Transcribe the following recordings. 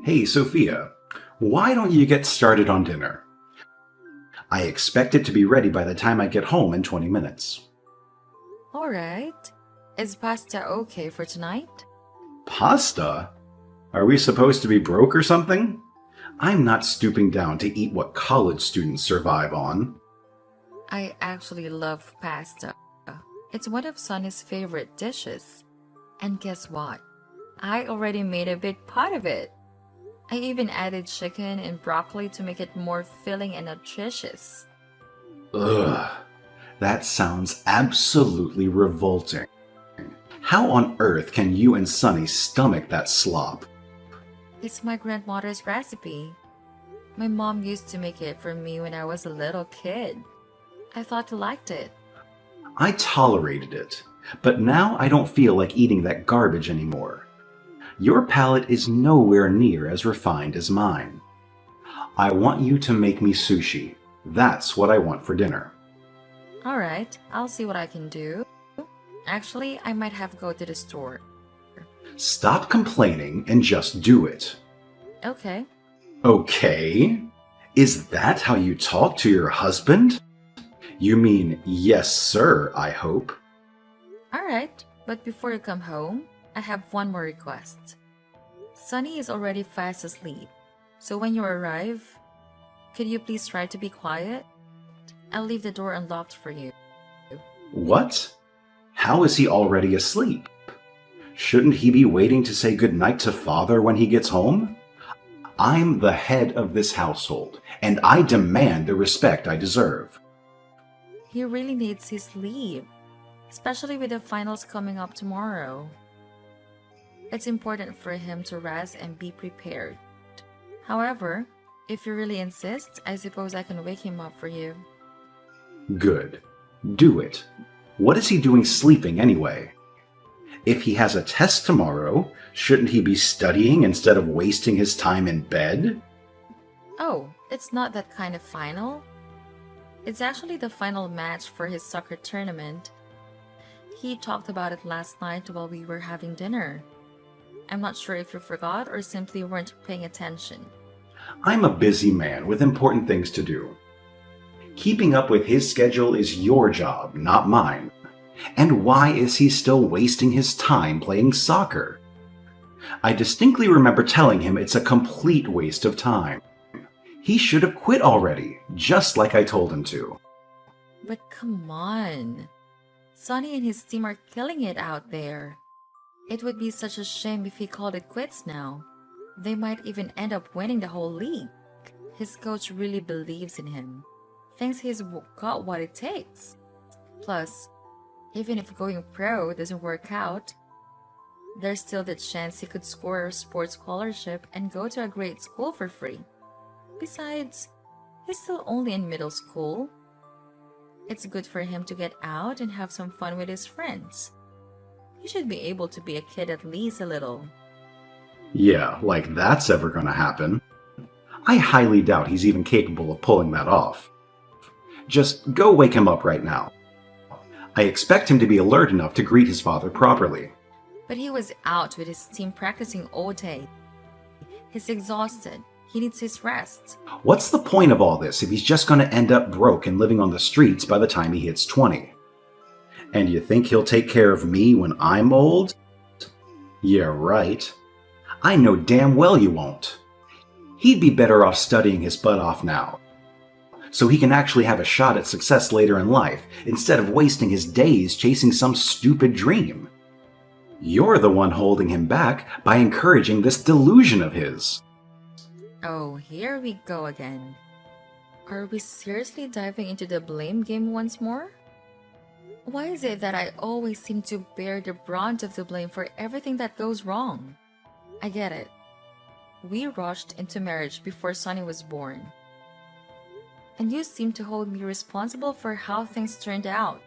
Hey, Sophia, why don't you get started on dinner? I expect it to be ready by the time I get home in 20 minutes. Alright. Is pasta okay for tonight? Pasta? Are we supposed to be broke or something? I'm not stooping down to eat what college students survive on. I actually love pasta. It's one of Sonny's favorite dishes. And guess what? I already made a big pot of it. I even added chicken and broccoli to make it more filling and nutritious. Ugh, that sounds absolutely revolting. How on earth can you and Sonny stomach that slop? It's my grandmother's recipe. My mom used to make it for me when I was a little kid. I thought you liked it. I tolerated it, but now I don't feel like eating that garbage anymore. Your palate is nowhere near as refined as mine. I want you to make me sushi. That's what I want for dinner. Alright, I'll see what I can do. Actually, I might have to go to the store. Stop complaining and just do it. Okay. Okay? Is that how you talk to your husband? You mean yes, sir, I hope. Alright, but before you come home, I have one more request. Sunny is already fast asleep, so when you arrive, could you please try to be quiet? I'll leave the door unlocked for you. What? How is he already asleep? Shouldn't he be waiting to say goodnight to father when he gets home? I'm the head of this household, and I demand the respect I deserve. He really needs his sleep, especially with the finals coming up tomorrow. It's important for him to rest and be prepared. However, if you really insist, I suppose I can wake him up for you. Good. Do it. What is he doing sleeping anyway? If he has a test tomorrow, shouldn't he be studying instead of wasting his time in bed? Oh, it's not that kind of final. It's actually the final match for his soccer tournament. He talked about it last night while we were having dinner. I'm not sure if you forgot or simply weren't paying attention. I'm a busy man with important things to do. Keeping up with his schedule is your job, not mine. And why is he still wasting his time playing soccer? I distinctly remember telling him it's a complete waste of time. He should have quit already, just like I told him to. But come on. Sonny and his team are killing it out there. It would be such a shame if he called it quits now. They might even end up winning the whole league. His coach really believes in him. Thinks he's got what it takes. Plus, even if going pro doesn't work out, there's still the chance he could score a sports scholarship and go to a great school for free. Besides, he's still only in middle school. It's good for him to get out and have some fun with his friends. He should be able to be a kid at least a little. Yeah, like that's ever gonna happen. I highly doubt he's even capable of pulling that off. Just go wake him up right now. I expect him to be alert enough to greet his father properly. But he was out with his team practicing all day. He's exhausted. He needs his rest. What's the point of all this if he's just gonna end up broke and living on the streets by the time he hits 20? And you think he'll take care of me when I'm old? Yeah, right. I know damn well you won't. He'd be better off studying his butt off now, so he can actually have a shot at success later in life, instead of wasting his days chasing some stupid dream. You're the one holding him back by encouraging this delusion of his. Oh, here we go again. Are we seriously diving into the blame game once more? Why is it that I always seem to bear the brunt of the blame for everything that goes wrong? I get it. We rushed into marriage before Sonny was born. And you seem to hold me responsible for how things turned out.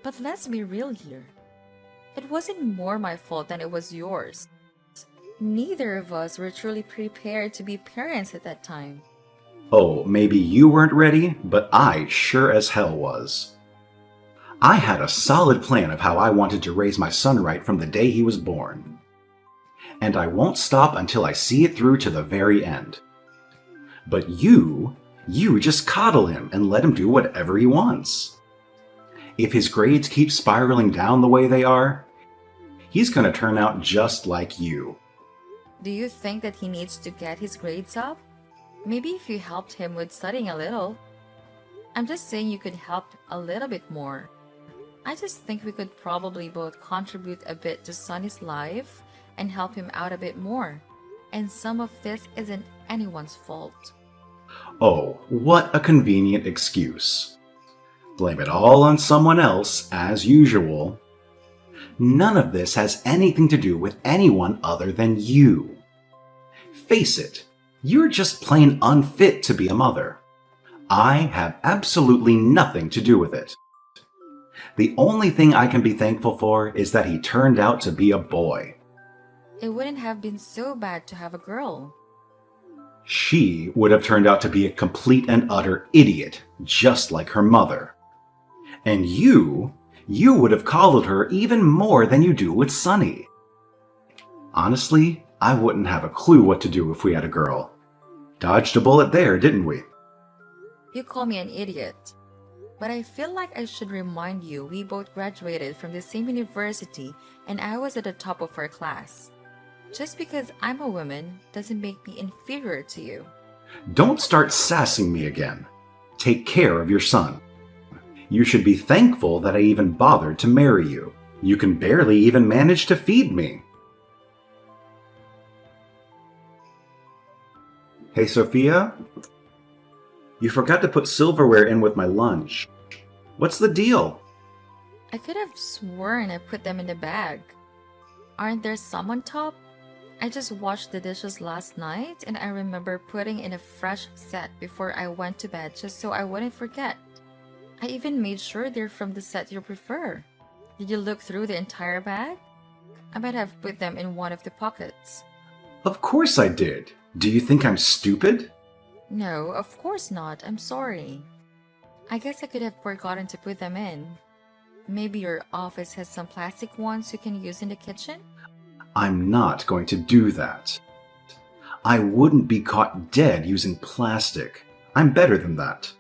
But let's be real here. It wasn't more my fault than it was yours. Neither of us were truly prepared to be parents at that time. Oh, maybe you weren't ready, but I sure as hell was. I had a solid plan of how I wanted to raise my son right from the day he was born. and I won't stop until I see it through to the very end. But you just coddle him and let him do whatever he wants. If his grades keep spiraling down the way they are, he's going to turn out just like you. Do you think that he needs to get his grades up? Maybe if you helped him with studying a little. I'm just saying you could help a little bit more. I just think we could probably both contribute a bit to Sonny's life and help him out a bit more. And some of this isn't anyone's fault. Oh, what a convenient excuse. Blame it all on someone else, as usual. None of this has anything to do with anyone other than you. Face it, you're just plain unfit to be a mother. I have absolutely nothing to do with it. The only thing I can be thankful for is that he turned out to be a boy. It wouldn't have been so bad to have a girl. She would have turned out to be a complete and utter idiot, just like her mother. And you would have coddled her even more than you do with Sonny. Honestly, I wouldn't have a clue what to do if we had a girl. Dodged a bullet there, didn't we? You call me an idiot. But I feel like I should remind you we both graduated from the same university and I was at the top of our class. Just because I'm a woman doesn't make me inferior to you. Don't start sassing me again. Take care of your son. You should be thankful that I even bothered to marry you. You can barely even manage to feed me. Hey, Sophia? You forgot to put silverware in with my lunch. What's the deal? I could have sworn I put them in the bag. Aren't there some on top? I just washed the dishes last night and I remember putting in a fresh set before I went to bed just so I wouldn't forget. I even made sure they're from the set you prefer. Did you look through the entire bag? I might have put them in one of the pockets. Of course I did. Do you think I'm stupid? No, of course not. I'm sorry. I guess I could have forgotten to put them in. Maybe your office has some plastic ones you can use in the kitchen? I'm not going to do that. I wouldn't be caught dead using plastic. I'm better than that.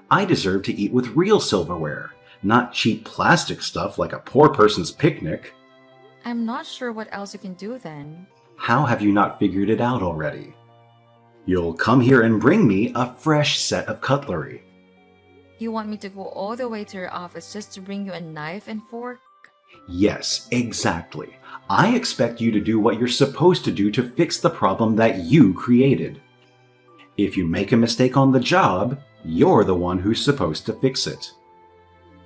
I deserve to eat with real silverware, not cheap plastic stuff like a poor person's picnic. I'm not sure what else you can do then. How have you not figured it out already? You'll come here and bring me a fresh set of cutlery. You want me to go all the way to your office just to bring you a knife and fork? Yes, exactly. I expect you to do what you're supposed to do to fix the problem that you created. If you make a mistake on the job, you're the one who's supposed to fix it.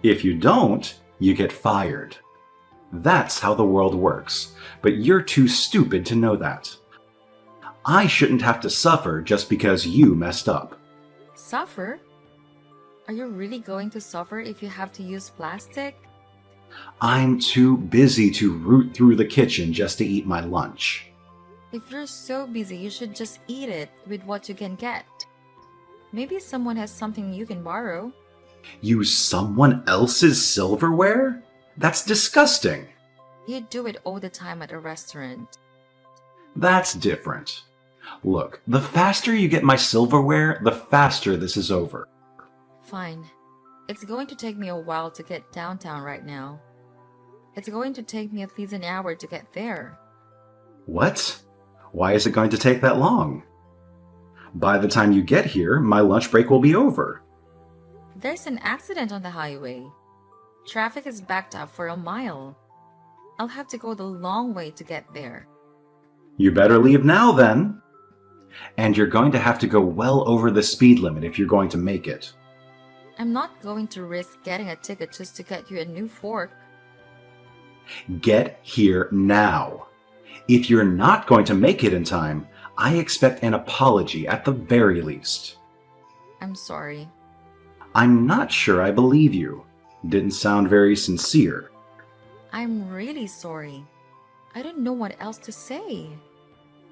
If you don't, you get fired. That's how the world works, but you're too stupid to know that. I shouldn't have to suffer just because you messed up. Suffer? Are you really going to suffer if you have to use plastic? I'm too busy to root through the kitchen just to eat my lunch. If you're so busy, you should just eat it with what you can get. Maybe someone has something you can borrow. Use someone else's silverware? That's disgusting. You do it all the time at a restaurant. That's different. Look, the faster you get my silverware, the faster this is over. Fine. It's going to take me a while to get downtown right now. It's going to take me at least an hour to get there. What? Why is it going to take that long? By the time you get here, my lunch break will be over. There's an accident on the highway. Traffic is backed up for a mile. I'll have to go the long way to get there. You better leave now then. And you're going to have to go well over the speed limit if you're going to make it. I'm not going to risk getting a ticket just to get you a new fork. Get here now. If you're not going to make it in time, I expect an apology at the very least. I'm sorry. I'm not sure I believe you. Didn't sound very sincere. I'm really sorry. I don't know what else to say.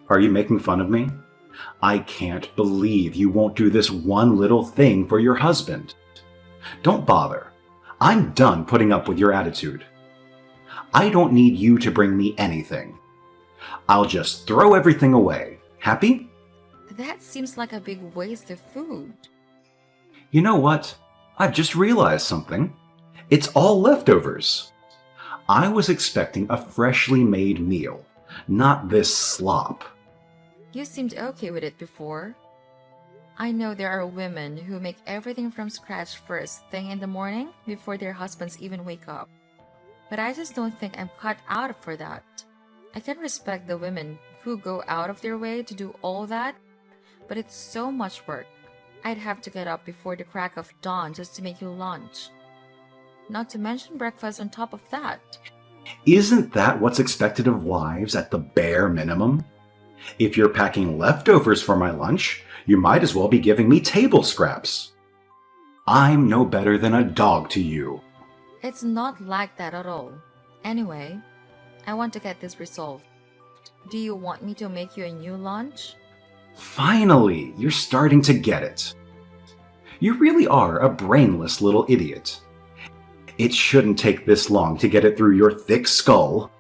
Are you making fun of me? I can't believe you won't do this one little thing for your husband. Don't bother. I'm done putting up with your attitude. I don't need you to bring me anything. I'll just throw everything away. Happy? That seems like a big waste of food. You know what? I've just realized something. It's all leftovers. I was expecting a freshly made meal, not this slop. You seemed okay with it before. I know there are women who make everything from scratch first thing in the morning before their husbands even wake up. But I just don't think I'm cut out for that. I can respect the women who go out of their way to do all that, but it's so much work. I'd have to get up before the crack of dawn just to make you lunch. Not to mention breakfast on top of that. Isn't that what's expected of wives at the bare minimum? If you're packing leftovers for my lunch, you might as well be giving me table scraps. I'm no better than a dog to you. It's not like that at all. Anyway, I want to get this resolved. Do you want me to make you a new lunch? Finally, you're starting to get it. You really are a brainless little idiot. It shouldn't take this long to get it through your thick skull.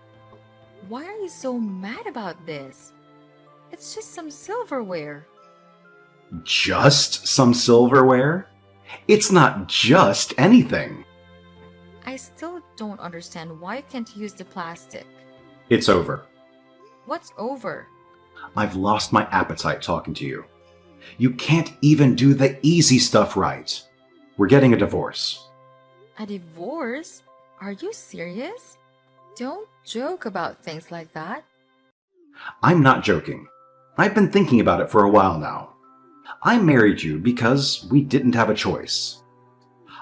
Why are you so mad about this? It's just some silverware. Just some silverware? It's not just anything. I still don't understand why you can't use the plastic. It's over. What's over? I've lost my appetite talking to you. You can't even do the easy stuff right. We're getting a divorce. A divorce? Are you serious? Don't joke about things like that. I'm not joking. I've been thinking about it for a while now. I married you because we didn't have a choice.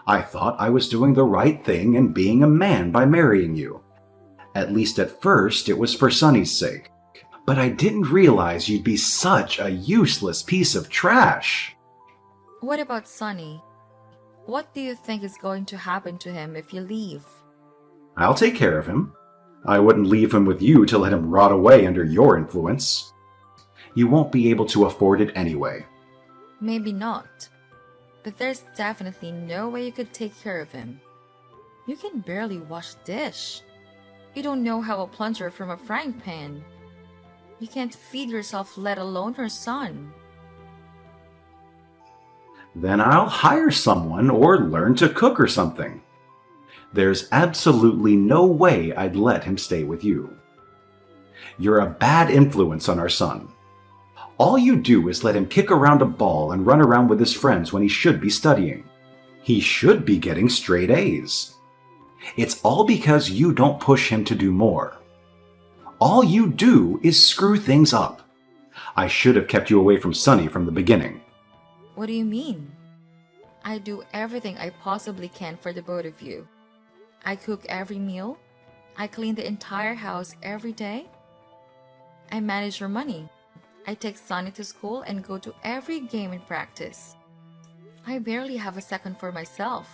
I thought I was doing the right thing and being a man by marrying you. At least at first it was for Sunny's sake. But I didn't realize you'd be such a useless piece of trash. What about Sunny? What do you think is going to happen to him if you leave? I'll take care of him. I wouldn't leave him with you to let him rot away under your influence. You won't be able to afford it anyway. Maybe not. But there's definitely no way you could take care of him. You can barely wash dish. You don't know how a plunger from a frying pan. You can't feed yourself, let alone your son. Then I'll hire someone or learn to cook or something. There's absolutely no way I'd let him stay with you. You're a bad influence on our son. All you do is let him kick around a ball and run around with his friends when he should be studying. He should be getting straight A's. It's all because you don't push him to do more. All you do is screw things up. I should have kept you away from Sunny from the beginning. What do you mean? I do everything I possibly can for the both of you. I cook every meal. I clean the entire house every day. I manage your money. I take Sunny to school and go to every game and practice. I barely have a second for myself,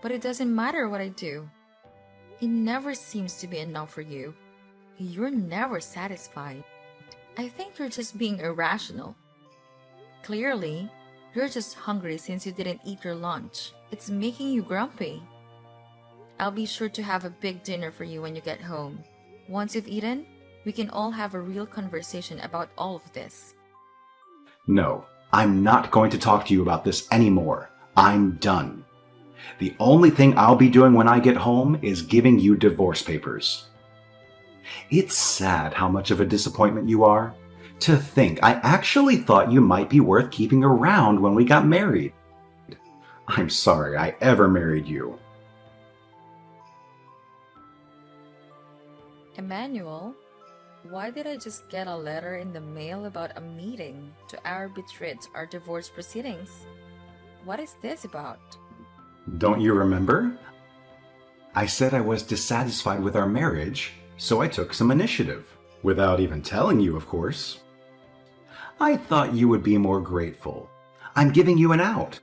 but it doesn't matter what I do. It never seems to be enough for you. You're never satisfied. I think you're just being irrational. Clearly, you're just hungry since you didn't eat your lunch. It's making you grumpy. I'll be sure to have a big dinner for you when you get home. Once you've eaten, we can all have a real conversation about all of this. No, I'm not going to talk to you about this anymore. I'm done. The only thing I'll be doing when I get home is giving you divorce papers. It's sad how much of a disappointment you are. To think I actually thought you might be worth keeping around when we got married. I'm sorry I ever married you. Emmanuel, why did I just get a letter in the mail about a meeting to arbitrate our divorce proceedings? What is this about? Don't you remember? I said I was dissatisfied with our marriage, so I took some initiative. Without even telling you, of course. I thought you would be more grateful. I'm giving you an out.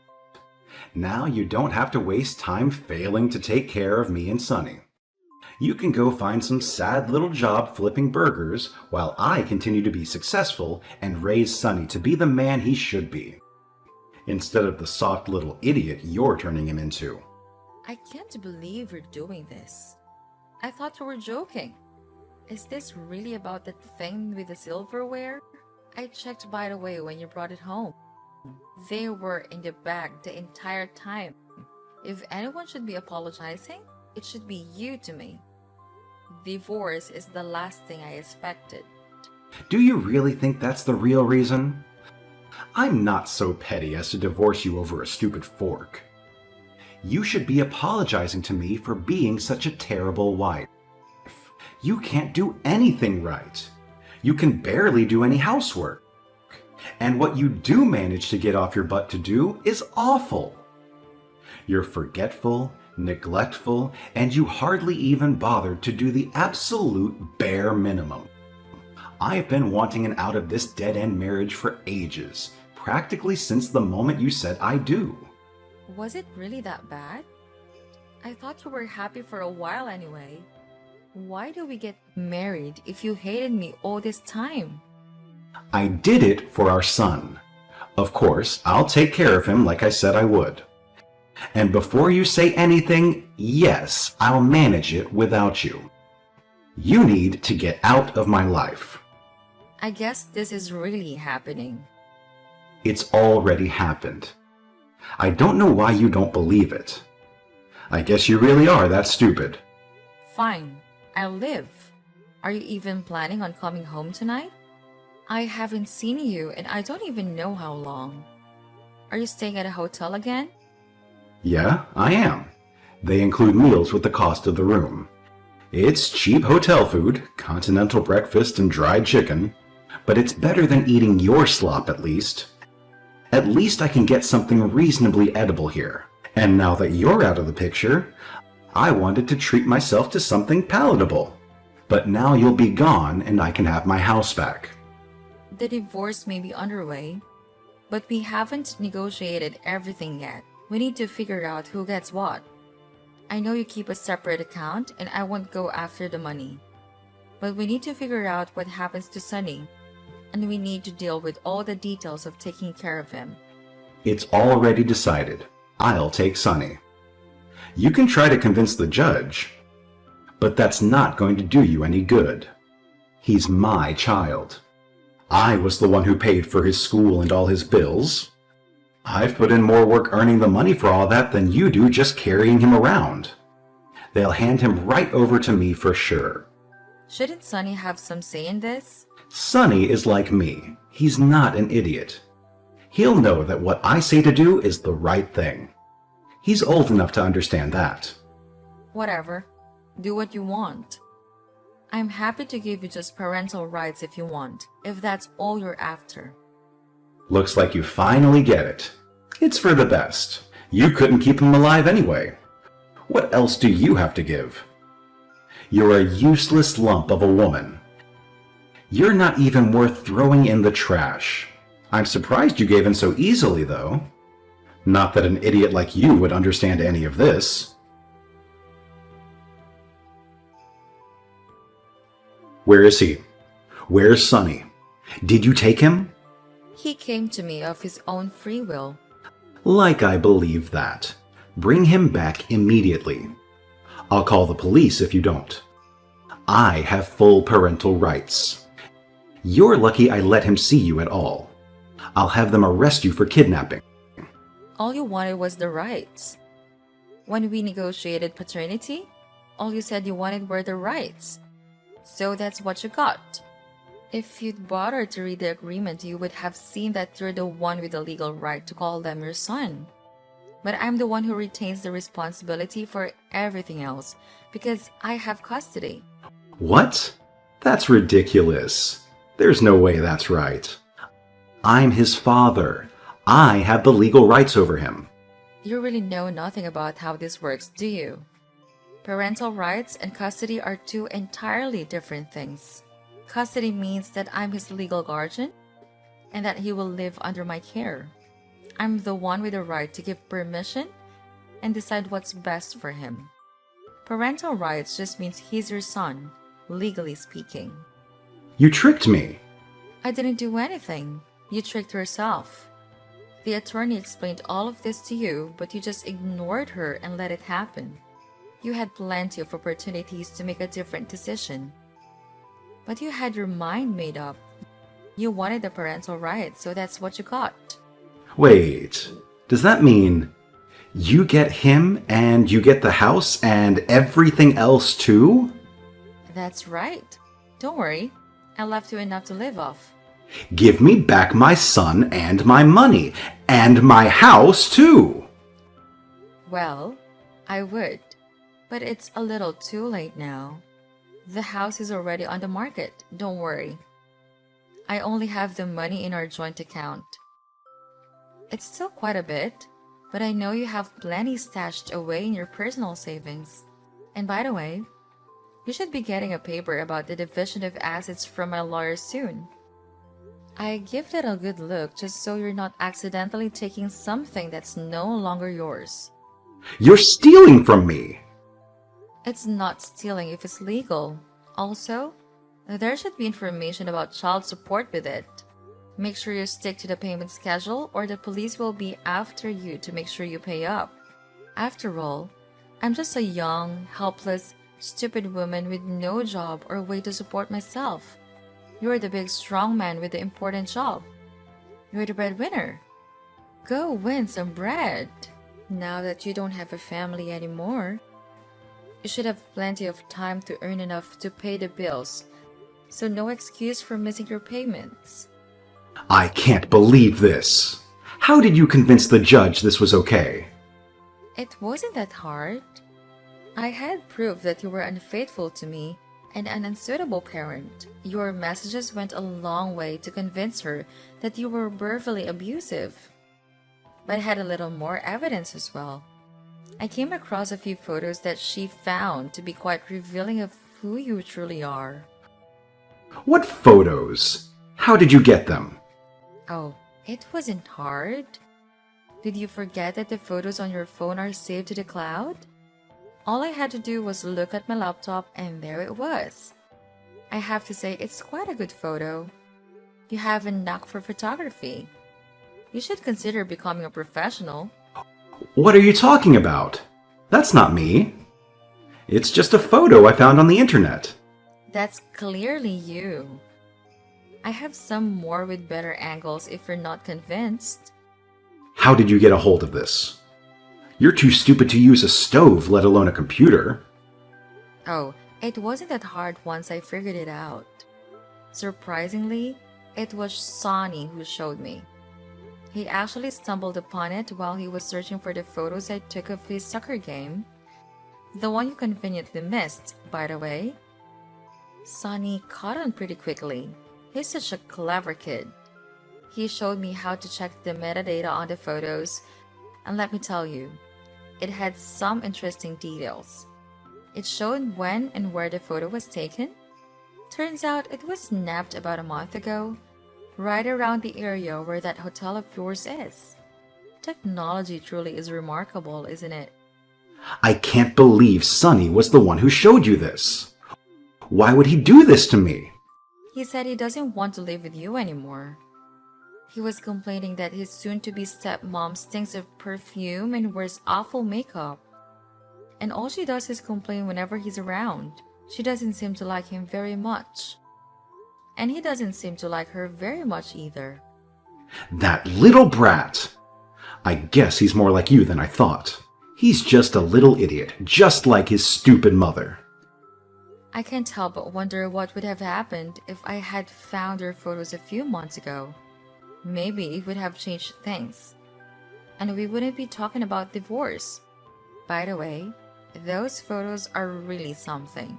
Now you don't have to waste time failing to take care of me and Sunny. You can go find some sad little job flipping burgers while I continue to be successful and raise Sunny to be the man he should be, instead of the soft little idiot you're turning him into. I can't believe you're doing this. I thought you were joking. Is this really about that thing with the silverware? I checked by the way when you brought it home. They were in the bag the entire time. If anyone should be apologizing, it should be you to me. Divorce is the last thing I expected. Do you really think that's the real reason? I'm not so petty as to divorce you over a stupid fork. You should be apologizing to me for being such a terrible wife. You can't do anything right. You can barely do any housework. And what you do manage to get off your butt to do is awful. You're forgetful, neglectful, and you hardly even bothered to do the absolute bare minimum. I've been wanting an out of this dead-end marriage for ages, practically since the moment you said I do. Was it really that bad? I thought you were happy for a while anyway. Why do we get married if you hated me all this time? I did it for our son. Of course, I'll take care of him like I said I would. And before you say anything, yes, I'll manage it without you. You need to get out of my life. I guess this is really happening. It's already happened. I don't know why you don't believe it. I guess you really are that stupid. Fine, I'll live. Are you even planning on coming home tonight? I haven't seen you and I don't even know how long. Are you staying at a hotel again? Yeah, I am. They include meals with the cost of the room. It's cheap hotel food, continental breakfast and dried chicken, but it's better than eating your slop at least. At least I can get something reasonably edible here. And now that you're out of the picture, I wanted to treat myself to something palatable. But now you'll be gone and I can have my house back. The divorce may be underway, but we haven't negotiated everything yet. We need to figure out who gets what. I know you keep a separate account and I won't go after the money. But we need to figure out what happens to Sonny. And we need to deal with all the details of taking care of him. It's already decided. I'll take Sonny. You can try to convince the judge, but that's not going to do you any good. He's my child. I was the one who paid for his school and all his bills. I've put in more work earning the money for all that than you do just carrying him around. They'll hand him right over to me for sure. Shouldn't Sonny have some say in this? Sonny is like me. He's not an idiot. He'll know that what I say to do is the right thing. He's old enough to understand that. Whatever. Do what you want. I'm happy to give you just parental rights if you want, if that's all you're after. Looks like you finally get it. It's for the best. You couldn't keep him alive anyway. What else do you have to give? You're a useless lump of a woman. You're not even worth throwing in the trash. I'm surprised you gave in so easily, though. Not that an idiot like you would understand any of this. Where is he? Where's Sonny? Did you take him? He came to me of his own free will. Like I believe that. Bring him back immediately. I'll call the police if you don't. I have full parental rights. You're lucky I let him see you at all. I'll have them arrest you for kidnapping. All you wanted was the rights. When we negotiated paternity, all you said you wanted were the rights. So that's what you got. If you'd bothered to read the agreement, you would have seen that you're the one with the legal right to call them your son. But I'm the one who retains the responsibility for everything else because I have custody. What? That's ridiculous. There's no way that's right. I'm his father. I have the legal rights over him. You really know nothing about how this works, do you? Parental rights and custody are two entirely different things. Custody means that I'm his legal guardian and that he will live under my care. I'm the one with the right to give permission and decide what's best for him. Parental rights just means he's your son, legally speaking. You tricked me. I didn't do anything. You tricked yourself. The attorney explained all of this to you, but you just ignored her and let it happen. You had plenty of opportunities to make a different decision. But you had your mind made up. You wanted the parental rights, so that's what you got. Wait, does that mean you get him and you get the house and everything else too? That's right. Don't worry, I left you enough to live off. Give me back my son and my money, and my house too! Well, I would, but it's a little too late now. The house is already on the market, don't worry. I only have the money in our joint account. It's still quite a bit, but I know you have plenty stashed away in your personal savings. And by the way, you should be getting a paper about the division of assets from my lawyer soon. I give that a good look just so you're not accidentally taking something that's no longer yours. You're stealing from me! It's not stealing if it's legal. Also, there should be information about child support with it. Make sure you stick to the payment schedule or the police will be after you to make sure you pay up. After all, I'm just a young, helpless, stupid woman with no job or way to support myself. You're the big strong man with the important job. You're the breadwinner. Go win some bread. Now that you don't have a family anymore, you should have plenty of time to earn enough to pay the bills, so no excuse for missing your payments. I can't believe this! How did you convince the judge this was okay? It wasn't that hard. I had proof that you were unfaithful to me and an unsuitable parent. Your messages went a long way to convince her that you were verbally abusive. But I had a little more evidence as well. I came across a few photos that she found to be quite revealing of who you truly are. What photos? How did you get them? Oh, it wasn't hard. Did you forget that the photos on your phone are saved to the cloud? All I had to do was look at my laptop and there it was. I have to say it's quite a good photo. You have a knack for photography. You should consider becoming a professional. What are you talking about? That's not me. It's just a photo I found on the internet. That's clearly you. I have some more with better angles if you're not convinced. How did you get a hold of this? You're too stupid to use a stove, let alone a computer. Oh, it wasn't that hard once I figured it out. Surprisingly, it was Sonny who showed me. He actually stumbled upon it while he was searching for the photos I took of his soccer game. The one you conveniently missed, by the way. Sonny caught on pretty quickly. He's such a clever kid. He showed me how to check the metadata on the photos, and let me tell you, it had some interesting details. It showed when and where the photo was taken. Turns out it was snapped about a month ago, right around the area where that hotel of yours is. Technology truly is remarkable, isn't it? I can't believe Sonny was the one who showed you this. Why would he do this to me? He said he doesn't want to live with you anymore. He was complaining that his soon-to-be stepmom stinks of perfume and wears awful makeup. And all she does is complain whenever he's around. She doesn't seem to like him very much. And he doesn't seem to like her very much either. That little brat! I guess he's more like you than I thought. He's just a little idiot, just like his stupid mother. I can't help but wonder what would have happened if I had found your photos a few months ago. Maybe it would have changed things. And we wouldn't be talking about divorce. By the way, those photos are really something.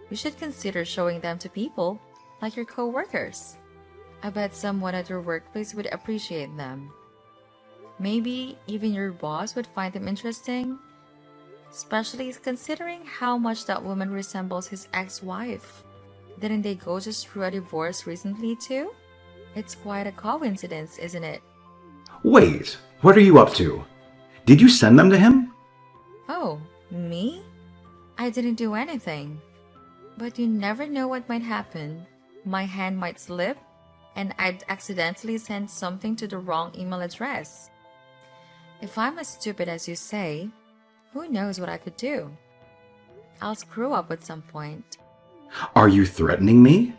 You should consider showing them to people, like your co-workers. I bet someone at your workplace would appreciate them. Maybe even your boss would find them interesting. Especially considering how much that woman resembles his ex-wife. Didn't they go just through a divorce recently too? It's quite a coincidence, isn't it? Wait, what are you up to? Did you send them to him? Oh, me? I didn't do anything. But you never know what might happen. My hand might slip, and I'd accidentally send something to the wrong email address. If I'm as stupid as you say, who knows what I could do? I'll screw up at some point. Are you threatening me?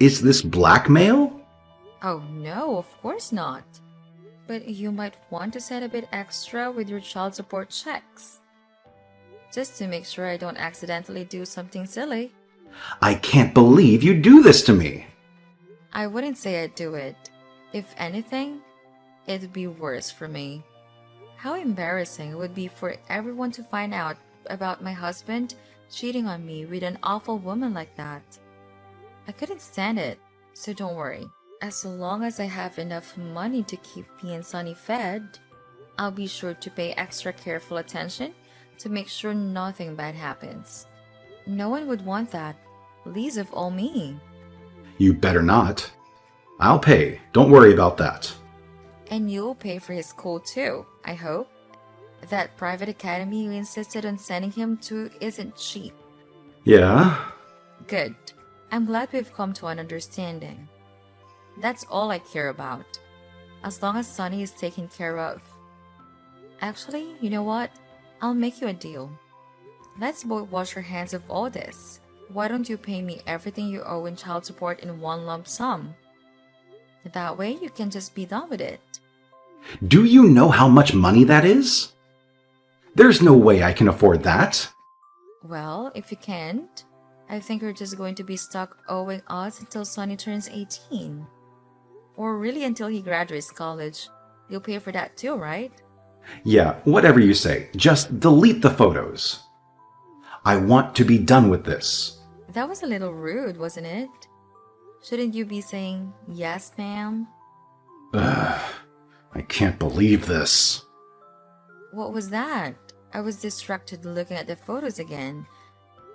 Is this blackmail? Oh no, of course not. But you might want to set a bit extra with your child support checks. Just to make sure I don't accidentally do something silly. I can't believe you do this to me. I wouldn't say I'd do it. If anything, it'd be worse for me. How embarrassing it would be for everyone to find out about my husband cheating on me with an awful woman like that. I couldn't stand it, so don't worry. As long as I have enough money to keep me and Sonny fed, I'll be sure to pay extra careful attention to make sure nothing bad happens. No one would want that, least of all me. You better not. I'll pay. Don't worry about that. And you'll pay for his school too, I hope. That private academy you insisted on sending him to isn't cheap. Yeah? Good. I'm glad we've come to an understanding. That's all I care about. As long as Sonny is taken care of. Actually, you know what? I'll make you a deal. Let's both wash our hands of all this. Why don't you pay me everything you owe in child support in one lump sum? That way you can just be done with it. Do you know how much money that is? There's no way I can afford that. Well, if you can't, I think you're just going to be stuck owing us until Sonny turns 18. Or really until he graduates college. You'll pay for that too, right? Yeah, whatever you say. Just delete the photos. I want to be done with this. That was a little rude, wasn't it? Shouldn't you be saying, yes, ma'am? Ugh, I can't believe this. What was that? I was distracted looking at the photos again.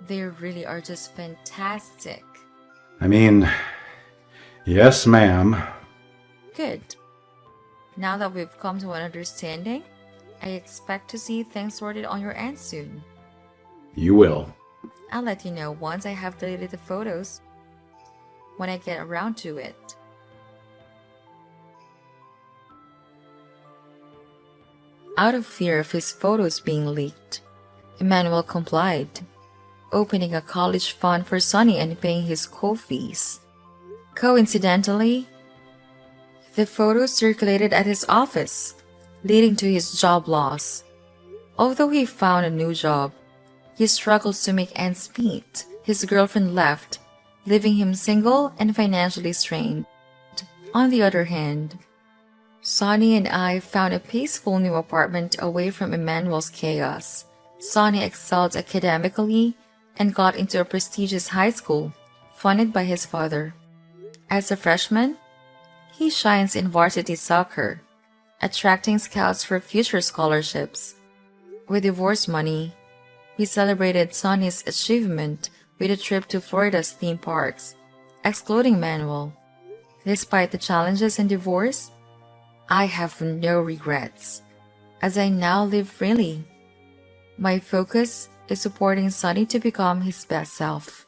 They really are just fantastic. I mean, yes, ma'am. Good. Now that we've come to an understanding, I expect to see things sorted on your end soon. You will. I'll let you know once I have deleted the photos. When I get around to it. Out of fear of his photos being leaked, Emmanuel complied, opening a college fund for Sonny and paying his school fees. Coincidentally, the photos circulated at his office, leading to his job loss. Although he found a new job, he struggles to make ends meet. His girlfriend left, leaving him single and financially strained. On the other hand, Sonny and I found a peaceful new apartment away from Emmanuel's chaos. Sonny excelled academically and got into a prestigious high school, funded by his father. As a freshman, he shines in varsity soccer, attracting scouts for future scholarships. With divorce money, we celebrated Sonny's achievement with a trip to Florida's theme parks, excluding Manuel. Despite the challenges in divorce, I have no regrets, as I now live freely. My focus is supporting Sonny to become his best self.